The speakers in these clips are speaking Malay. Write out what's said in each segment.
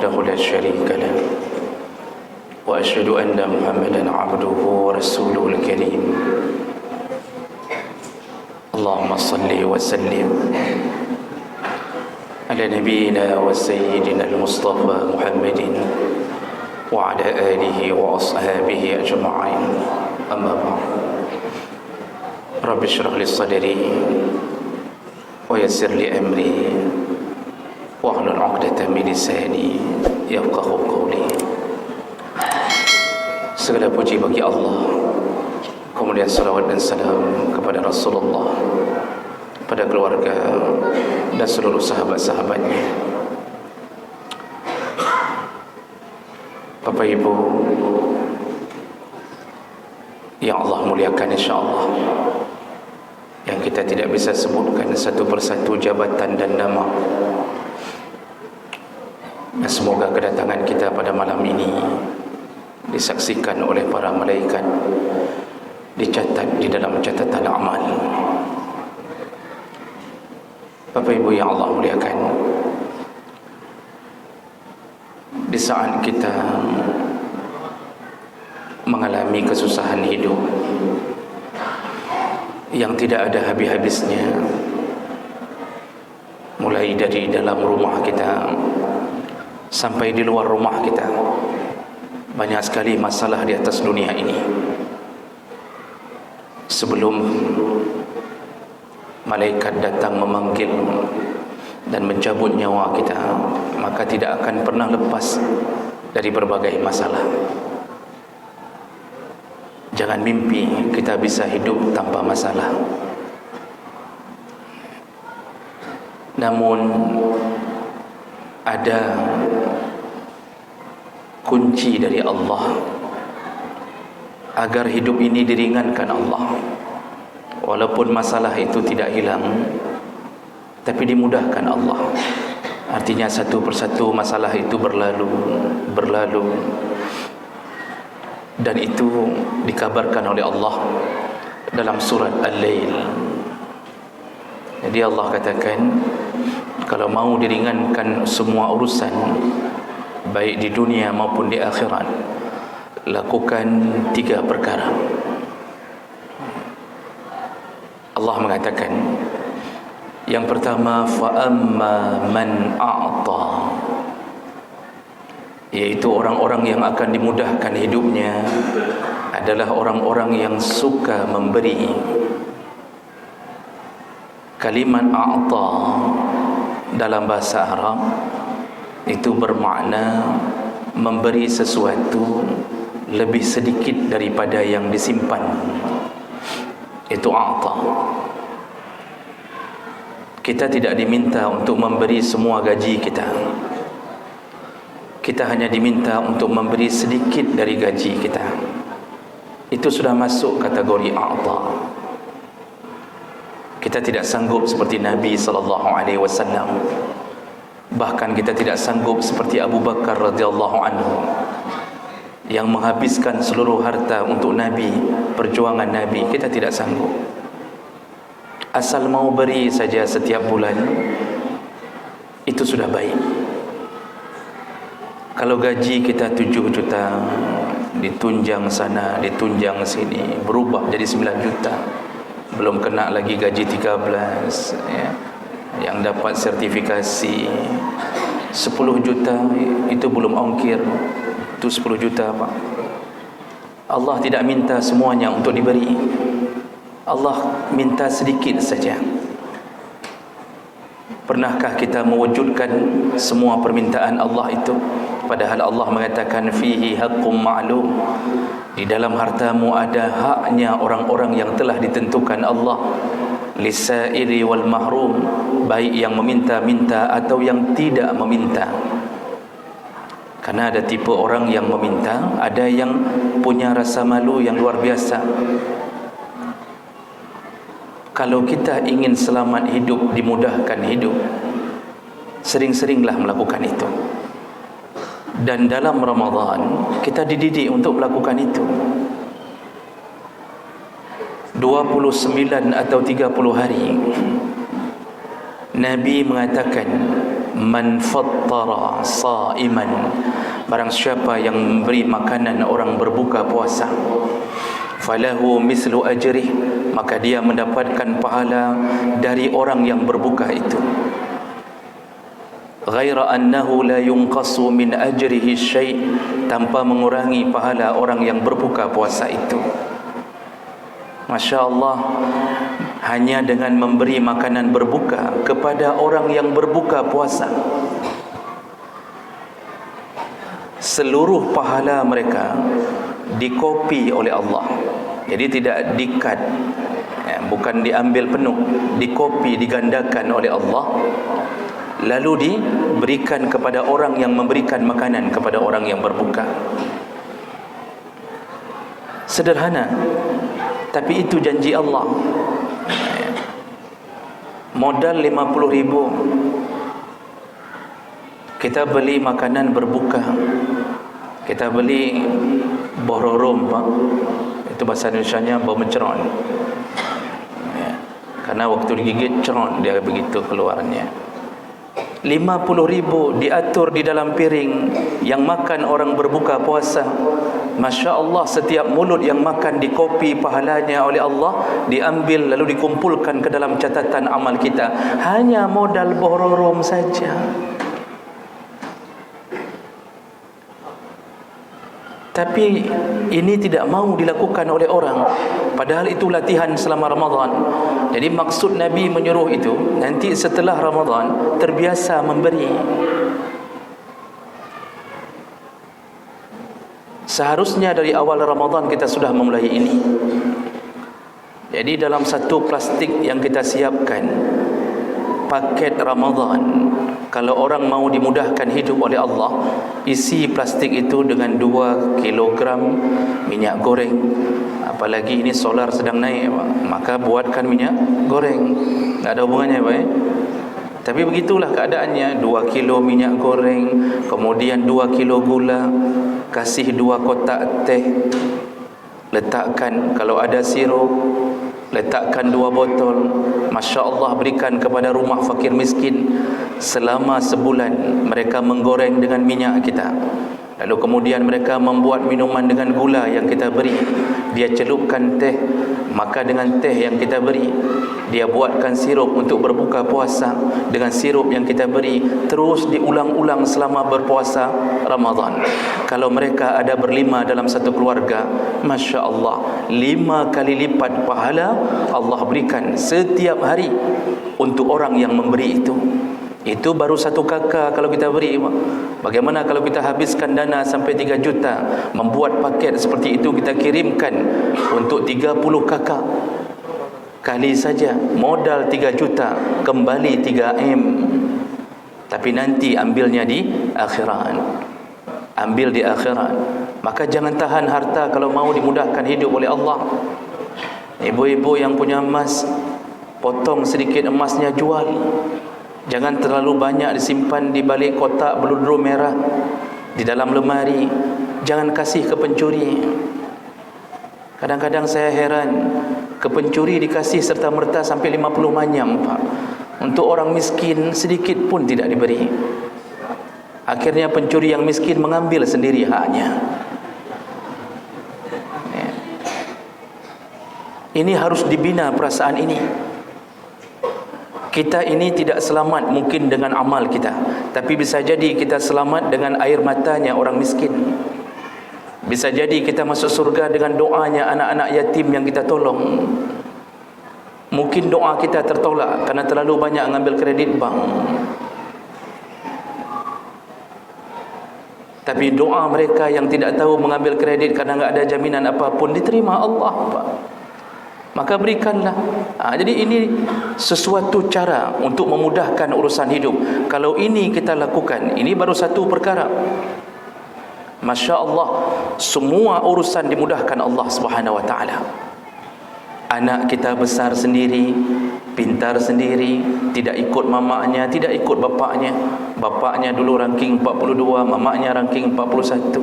وحده لا شريك له وأشهد أن محمدا عبده ورسوله الكريم اللهم صل وسلم على نبينا وسيدنا المصطفى محمد وعلى آله وأصحابه أجمعين أما بعد رب اشرح لي صدري ويسر لي أمري واحلل عقدة من لساني يفقهوا قولي. Segala puji bagi Allah, kemudian salawat dan salam kepada Rasulullah, pada keluarga dan seluruh sahabat-sahabatnya. Bapak Ibu yang Allah muliakan, insyaAllah, yang kita tidak bisa sebutkan satu persatu jabatan dan nama, dan semoga kedatangan kita pada malam ini disaksikan oleh para malaikat, dicatat di dalam catatan amal. Bapak Ibu yang Allah muliakan, di saat kita mengalami kesusahan hidup yang tidak ada habis-habisnya, mulai dari dalam rumah kita sampai di luar rumah kita, banyak sekali masalah di atas dunia ini. Sebelum malaikat datang memanggil dan mencabut nyawa kita, maka tidak akan pernah lepas dari berbagai masalah. Jangan mimpi kita bisa hidup tanpa masalah. Namun ada kunci dari Allah agar hidup ini diringankan Allah. Walaupun masalah itu tidak hilang, tapi dimudahkan Allah. Artinya satu persatu masalah itu berlalu. Dan itu dikabarkan oleh Allah dalam surat Al-Lail. Jadi Allah katakan, kalau mau diringankan semua urusan, baik di dunia maupun di akhirat, lakukan 3 perkara. Allah mengatakan, yang pertama, fa'amma man a'ta, yaitu orang-orang yang akan dimudahkan hidupnya adalah orang-orang yang suka memberi. Kalimat a'ta dalam bahasa Arab itu bermakna memberi sesuatu lebih sedikit daripada yang disimpan. Itu a'ta. Kita tidak diminta untuk memberi semua gaji kita. Kita hanya diminta untuk memberi sedikit dari gaji kita. Itu sudah masuk kategori a'ta. Kita tidak sanggup seperti Nabi SAW. Bahkan kita tidak sanggup seperti Abu Bakar radhiyallahu anhu, yang menghabiskan seluruh harta untuk Nabi, perjuangan Nabi. Kita tidak sanggup. Asal mau beri saja setiap bulan, itu sudah baik. Kalau gaji kita 7 juta, ditunjang sana, ditunjang sini, berubah jadi 9 juta, belum kena lagi gaji 13 ya, yang dapat sertifikasi 10 juta, itu belum ongkir, itu 10 juta Pak. Allah tidak minta semuanya untuk diberi. Allah minta sedikit saja. Pernahkah kita mewujudkan semua permintaan Allah itu? Padahal Allah mengatakan fihi haqqum ma'lum, di dalam hartamu ada haknya orang-orang yang telah ditentukan Allah. Lisaili wal mahrum, baik yang meminta-minta atau yang tidak meminta. Karena ada tipe orang yang meminta, ada yang punya rasa malu yang luar biasa. Kalau kita ingin selamat hidup, dimudahkan hidup, sering-seringlah melakukan itu. Dan dalam Ramadan kita dididik untuk melakukan itu. 29 atau 30 hari Nabi mengatakan, Man fattara sa'iman, barang siapa yang memberi makanan orang berbuka puasa, falahu mislu ajrih, maka dia mendapatkan pahala dari orang yang berbuka itu. Ghaira annahu la yunqasu min ajrihi syai', tanpa mengurangi pahala orang yang berbuka puasa itu. Masya Allah, hanya dengan memberi makanan berbuka kepada orang yang berbuka puasa, seluruh pahala mereka dikopi oleh Allah. Jadi tidak di-cut, bukan diambil penuh, dikopi, digandakan oleh Allah, lalu diberikan kepada orang yang memberikan makanan kepada orang yang berbuka. Sederhana, tapi itu janji Allah. Modal 50.000, kita beli makanan berbuka, kita beli bororom, Pak. Itu bahasa Indonesianya bau menceron, karena waktu digigit ceron dia begitu keluarnya. 50.000 diatur di dalam piring, yang makan orang berbuka puasa. Masya Allah, setiap mulut yang makan dikopi pahalanya oleh Allah, diambil lalu dikumpulkan ke dalam catatan amal kita. Hanya modal bororom saja. Tapi ini tidak mau dilakukan oleh orang, padahal itu latihan selama Ramadan. Jadi maksud Nabi menyuruh itu, nanti setelah Ramadan terbiasa memberi. Seharusnya dari awal Ramadan kita sudah memulai ini. Jadi dalam satu plastik yang kita siapkan, paket Ramadan, kalau orang mau dimudahkan hidup oleh Allah, isi plastik itu dengan 2 kilogram minyak goreng. Apalagi ini solar sedang naik, maka buatkan minyak goreng. Tak ada hubungannya, Pak. Tapi begitulah keadaannya. 2 kilo minyak goreng, kemudian 2 kilo gula, kasih 2 kotak teh, letakkan kalau ada sirup, letakkan 2 botol. Masya Allah, berikan kepada rumah fakir miskin. Selama sebulan mereka menggoreng dengan minyak kita, lalu kemudian mereka membuat minuman dengan gula yang kita beri. Dia celupkan teh, maka dengan teh yang kita beri, dia buatkan sirup untuk berbuka puasa dengan sirup yang kita beri. Terus diulang-ulang selama berpuasa Ramadan. Kalau mereka ada berlima dalam satu keluarga, Masya Allah, 5 kali lipat pahala Allah berikan setiap hari untuk orang yang memberi itu. Itu baru 1 kakak kalau kita beri. Bagaimana kalau kita habiskan dana sampai 3 juta, membuat paket seperti itu, kita kirimkan untuk 30 kakak. Kali saja modal 3 juta, kembali 3M. Tapi nanti ambilnya di akhirat. Ambil di akhirat. Maka jangan tahan harta kalau mau dimudahkan hidup oleh Allah. Ibu-ibu yang punya emas, potong sedikit emasnya, jual. Jangan terlalu banyak disimpan di balik kotak beludru merah di dalam lemari. Jangan kasih ke pencuri. Kadang-kadang saya heran, ke pencuri dikasih serta-merta sampai 50 manyam, Pak. Untuk orang miskin sedikit pun tidak diberi. Akhirnya pencuri yang miskin mengambil sendiri haknya. Ini harus dibina perasaan ini. Kita ini tidak selamat mungkin dengan amal kita, tapi bisa jadi kita selamat dengan air matanya orang miskin. Bisa jadi kita masuk surga dengan doanya anak-anak yatim yang kita tolong. Mungkin doa kita tertolak karena terlalu banyak mengambil kredit bank. Tapi doa mereka yang tidak tahu mengambil kredit karena tidak ada jaminan apapun, diterima Allah, Pak. Maka berikanlah. Jadi ini sesuatu cara untuk memudahkan urusan hidup. Kalau ini kita lakukan, ini baru satu perkara. Masya Allah, semua urusan dimudahkan Allah Subhanahu Wa Taala. Anak kita besar sendiri, pintar sendiri, tidak ikut mamaknya, tidak ikut bapaknya. Bapaknya dulu ranking 42, mamaknya ranking 41.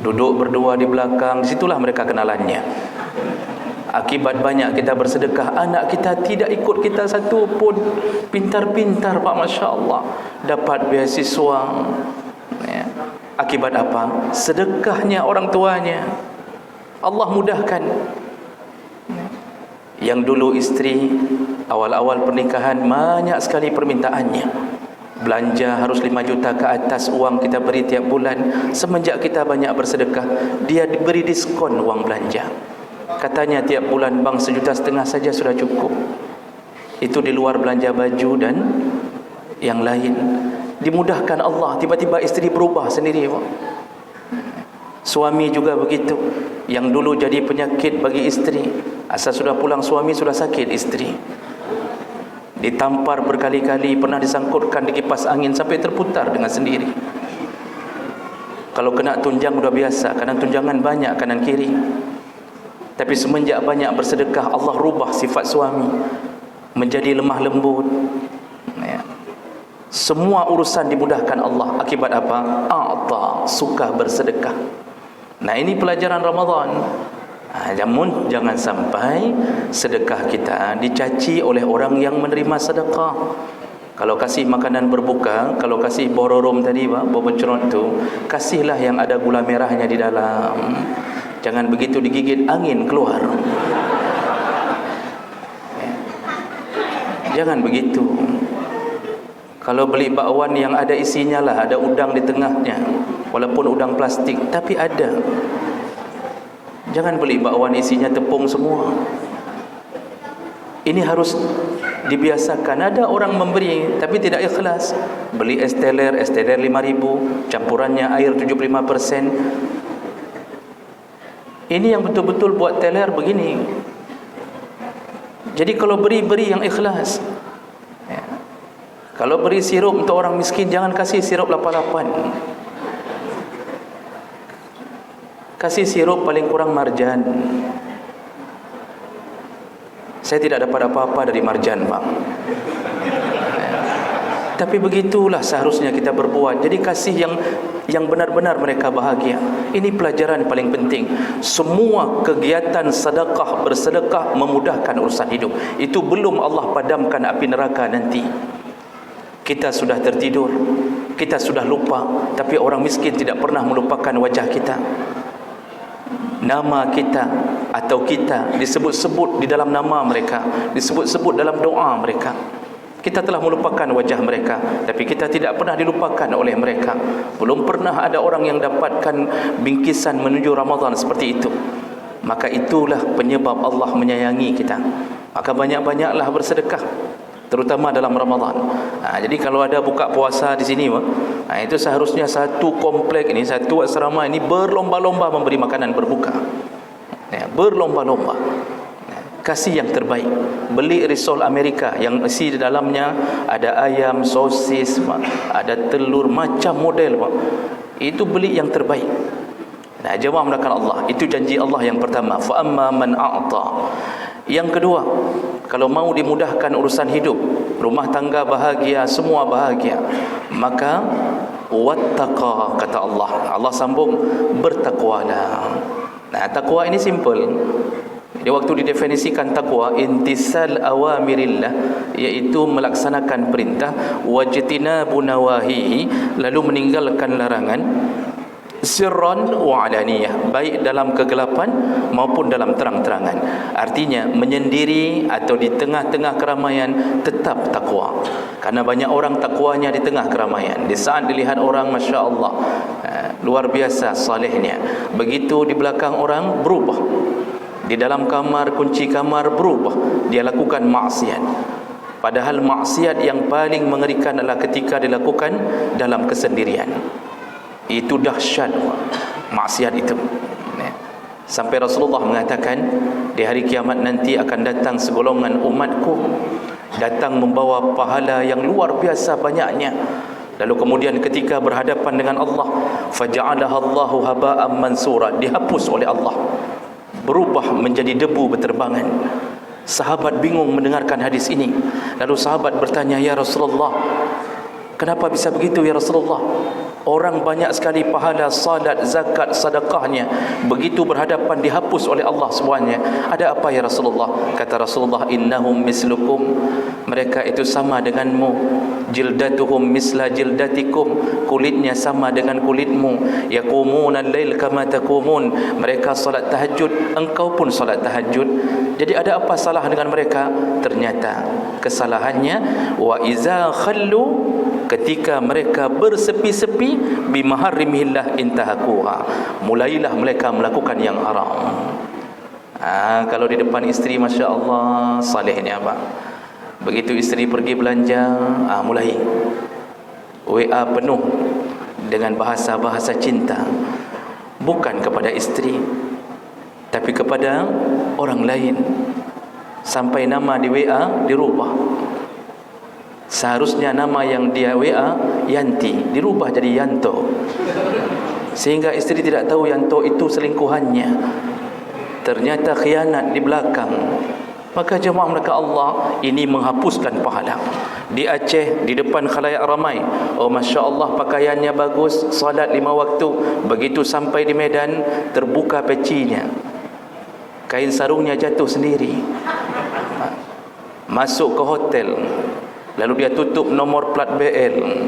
Duduk berdua di belakang, situlah mereka kenalannya. Akibat banyak kita bersedekah, anak kita tidak ikut kita satu pun. Pintar-pintar Pak, Masya Allah, dapat beasiswa. Ya. Akibat apa? Sedekahnya orang tuanya. Allah mudahkan. Yang dulu istri awal-awal pernikahan banyak sekali permintaannya, belanja harus 5 juta ke atas uang kita beri tiap bulan. Semenjak kita banyak bersedekah, dia diberi diskon uang belanja. Katanya tiap bulan bang 1,5 juta saja sudah cukup. Itu di luar belanja baju dan yang lain. Dimudahkan Allah. Tiba-tiba istri berubah sendiri. Suami juga begitu. Yang dulu jadi penyakit bagi istri, asal sudah pulang suami sudah sakit istri. Ditampar berkali-kali, pernah disangkutkan di kipas angin sampai terputar dengan sendiri. Kalau kena tunjang sudah biasa, karena tunjangan banyak kanan kiri. Tapi semenjak banyak bersedekah, Allah rubah sifat suami menjadi lemah lembut. Ya. Semua urusan dimudahkan Allah. Akibat apa? A'ta, suka bersedekah. Nah, ini pelajaran Ramadan. Namun jangan sampai sedekah kita dicaci oleh orang yang menerima sedekah. Kalau kasih makanan berbuka, kalau kasih bororom tadi, boboncron tu, kasihlah yang ada gula merahnya di dalam. Jangan begitu digigit angin keluar. Jangan begitu. Kalau beli bakwan yang ada isinya lah, ada udang di tengahnya, walaupun udang plastik, tapi ada. Jangan beli bakwan isinya tepung semua. Ini harus dibiasakan. Ada orang memberi tapi tidak ikhlas. Beli es teler 5.000, campurannya air 75%. Ini yang betul-betul buat teler begini. Jadi kalau beri yang ikhlas. Ya. Kalau beri sirup untuk orang miskin, jangan kasih sirup 88. Kasih sirup paling kurang marjan. Saya tidak dapat apa-apa dari marjan, Pak. Tapi begitulah seharusnya kita berbuat. Jadi kasih yang benar-benar mereka bahagia. Ini pelajaran paling penting. Semua kegiatan sedekah, bersedekah memudahkan urusan hidup. Itu belum Allah padamkan api neraka nanti. Kita sudah tertidur, kita sudah lupa, tapi orang miskin tidak pernah melupakan wajah kita. Nama kita atau kita disebut-sebut di dalam nama mereka, disebut-sebut dalam doa mereka. Kita telah melupakan wajah mereka, tapi kita tidak pernah dilupakan oleh mereka. Belum pernah ada orang yang dapatkan bingkisan menuju Ramadan seperti itu. Maka itulah penyebab Allah menyayangi kita. Maka banyak-banyaklah bersedekah, terutama dalam Ramadan. Jadi kalau ada buka puasa di sini, itu seharusnya satu komplek ini, satu asrama ini berlomba-lomba memberi makanan berbuka. Berlomba-lomba. Kasih yang terbaik. Beli risol Amerika yang isi di dalamnya ada ayam, sosis, ada telur, macam model, Pak. Itu beli yang terbaik. Nah, jawab melakukan Allah. Itu janji Allah yang pertama. Fa amma man a'ta. Yang kedua, kalau mau dimudahkan urusan hidup, rumah tangga bahagia, semua bahagia, maka wattaqa, kata Allah. Allah sambung, bertakwalah. Nah, takwa ini simple. Jadi waktu didefinisikan takwa, intisal awamirillah, iaitu melaksanakan perintah, wajtinabu nawahihi, lalu meninggalkan larangan, sirran wa alaniyah, baik dalam kegelapan maupun dalam terang-terangan. Artinya menyendiri atau di tengah-tengah keramaian tetap takwa. Karena banyak orang takwanya di tengah keramaian. Di saat dilihat orang, Masya Allah, luar biasa salehnya, begitu di belakang orang berubah. Di dalam kamar, kunci kamar berubah, dia lakukan maksiat. Padahal maksiat yang paling mengerikan adalah ketika dilakukan dalam kesendirian. Itu dahsyat maksiat itu. Sampai Rasulullah mengatakan, di hari kiamat nanti akan datang segolongan umatku, datang membawa pahala yang luar biasa banyaknya. Lalu kemudian ketika berhadapan dengan Allah, faja'alaha Allahu haba'an mansura, dihapus oleh Allah, berubah menjadi debu berterbangan. Sahabat bingung mendengarkan hadis ini. Lalu sahabat bertanya, ya Rasulullah, kenapa bisa begitu ya Rasulullah? Orang banyak sekali pahala salat, zakat, sedekahnya, begitu berhadapan dihapus oleh Allah semuanya. Ada apa ya Rasulullah? Kata Rasulullah, innahum mislukum, mereka itu sama denganmu. Jildatuhum misla jildatikum, kulitnya sama dengan kulitmu. Yaqumuna al-lail kama taqumun, mereka salat tahajud, engkau pun salat tahajud. Jadi ada apa salah dengan mereka? Ternyata kesalahannya, wa iza khallu, ketika mereka bersepi-sepi, bimaharimillah intahakuha, mulailah mereka melakukan yang haram. Kalau di depan isteri, Masya Allah, salehnya Pak. Begitu isteri pergi belanja, mulai WA penuh dengan bahasa-bahasa cinta, bukan kepada isteri tapi kepada orang lain. Sampai nama di WA dirubah. Seharusnya nama yang dia WA Yanti, dirubah jadi Yanto, sehingga istri tidak tahu Yanto itu selingkuhannya. Ternyata khianat di belakang. Maka jemaah mereka Allah, ini menghapuskan pahala. Di Aceh, di depan khalayak ramai, oh Masya Allah pakaiannya bagus, salat 5 waktu. Begitu sampai di Medan, terbuka pecinya, kain sarungnya jatuh sendiri. Masuk ke hotel, lalu dia tutup nomor plat BL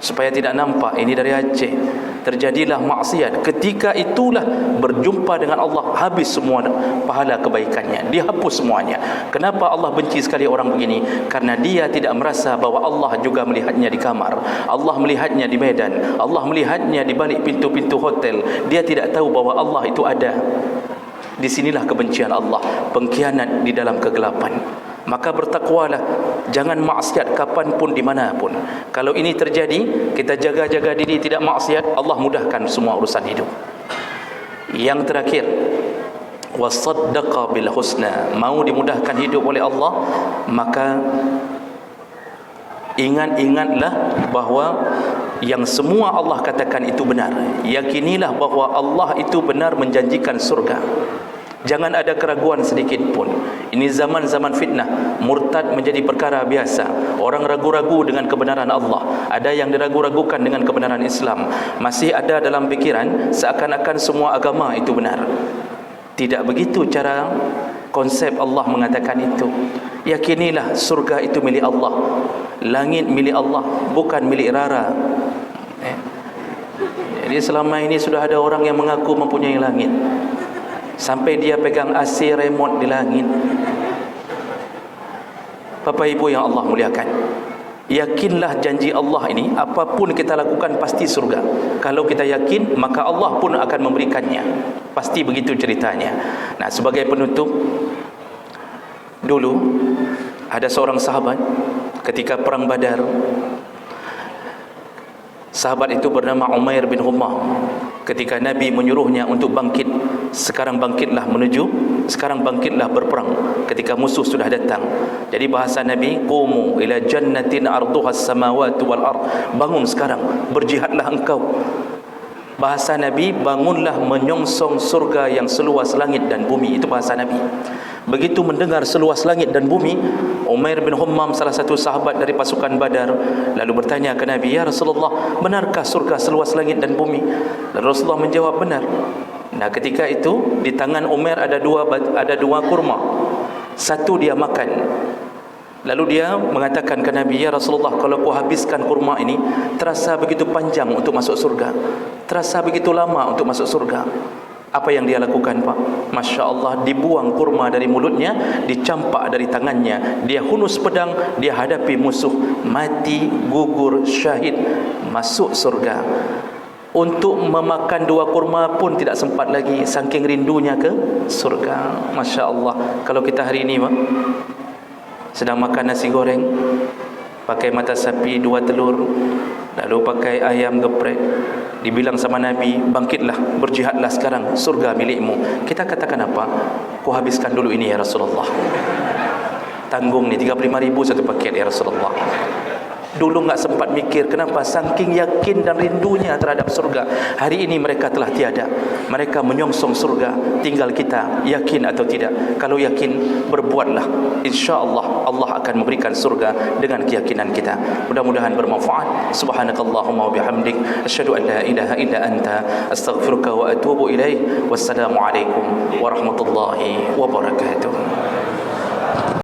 supaya tidak nampak ini dari Aceh. Terjadilah maksiat. Ketika itulah berjumpa dengan Allah, habis semua pahala kebaikannya, dihapus semuanya. Kenapa Allah benci sekali orang begini? Karena dia tidak merasa bahwa Allah juga melihatnya di kamar, Allah melihatnya di Medan, Allah melihatnya di balik pintu-pintu hotel. Dia tidak tahu bahwa Allah itu ada. Disinilah kebencian Allah, pengkhianat di dalam kegelapan. Maka bertakwalah, jangan maksiat kapanpun, dimanapun. Kalau ini terjadi, kita jaga-jaga diri tidak maksiat, Allah mudahkan semua urusan hidup. Yang terakhir, wasaddaqa bil husna, mau dimudahkan hidup oleh Allah, maka ingatlah bahwa yang semua Allah katakan itu benar. Yakinilah bahwa Allah itu benar menjanjikan surga. Jangan ada keraguan sedikit pun. Ini zaman-zaman fitnah, murtad menjadi perkara biasa. Orang ragu-ragu dengan kebenaran Allah. Ada yang diragu-ragukan dengan kebenaran Islam. Masih ada dalam pikiran seakan-akan semua agama itu benar. Tidak begitu cara konsep Allah mengatakan itu. Yakinilah surga itu milik Allah, langit milik Allah, bukan milik Rara. Jadi selama ini sudah ada orang yang mengaku mempunyai langit, sampai dia pegang AC remote di langit. Bapak Ibu yang Allah muliakan, yakinlah janji Allah ini, apapun kita lakukan pasti surga. Kalau kita yakin, maka Allah pun akan memberikannya. Pasti begitu ceritanya. Nah, sebagai penutup, dulu ada seorang sahabat ketika perang Badar. Sahabat itu bernama Umair bin Hummam. Ketika Nabi menyuruhnya untuk bangkit, sekarang bangkitlah berperang ketika musuh sudah datang. Jadi bahasa Nabi, qumu ila jannatin arduha as-samawati wal ard, bangun sekarang, berjihadlah engkau. Bahasa Nabi, bangunlah menyongsong surga yang seluas langit dan bumi. Itu bahasa Nabi. Begitu mendengar seluas langit dan bumi, Umair bin Hummam, salah satu sahabat dari pasukan Badar, lalu bertanya ke Nabi, ya Rasulullah, benarkah surga seluas langit dan bumi? Lalu Rasulullah menjawab, benar. Nah, ketika itu di tangan Umair ada dua kurma. Satu dia makan. Lalu dia mengatakan ke Nabi, ya Rasulullah, kalau ku habiskan kurma ini, terasa begitu panjang untuk masuk surga, terasa begitu lama untuk masuk surga. Apa yang dia lakukan, Pak? Masya Allah, dibuang kurma dari mulutnya, dicampak dari tangannya, dia hunus pedang, dia hadapi musuh, mati, gugur, syahid, masuk surga. Untuk memakan 2 kurma pun tidak sempat lagi, saking rindunya ke surga. Masya Allah. Kalau kita hari ini, Pak, sedang makan nasi goreng, pakai mata sapi 2 telur, lalu pakai ayam geprek, dibilang sama Nabi, bangkitlah, berjihadlah sekarang, surga milikmu. Kita katakan apa? Ku habiskan dulu ini ya Rasulullah. Tanggung ni 35.000 satu paket ya Rasulullah. Dulu enggak sempat mikir, kenapa? Saking yakin dan rindunya terhadap surga. Hari ini mereka telah tiada. Mereka menyongsong surga. Tinggal kita yakin atau tidak. Kalau yakin, berbuatlah. InsyaAllah Allah akan memberikan surga dengan keyakinan kita. Mudah-mudahan bermanfaat. Subhanakallahumma wa bihamdik, asyhadu an la ilaha illa anta, astaghfiruka wa atubu ilaih. Wassalamualaikum warahmatullahi wabarakatuh.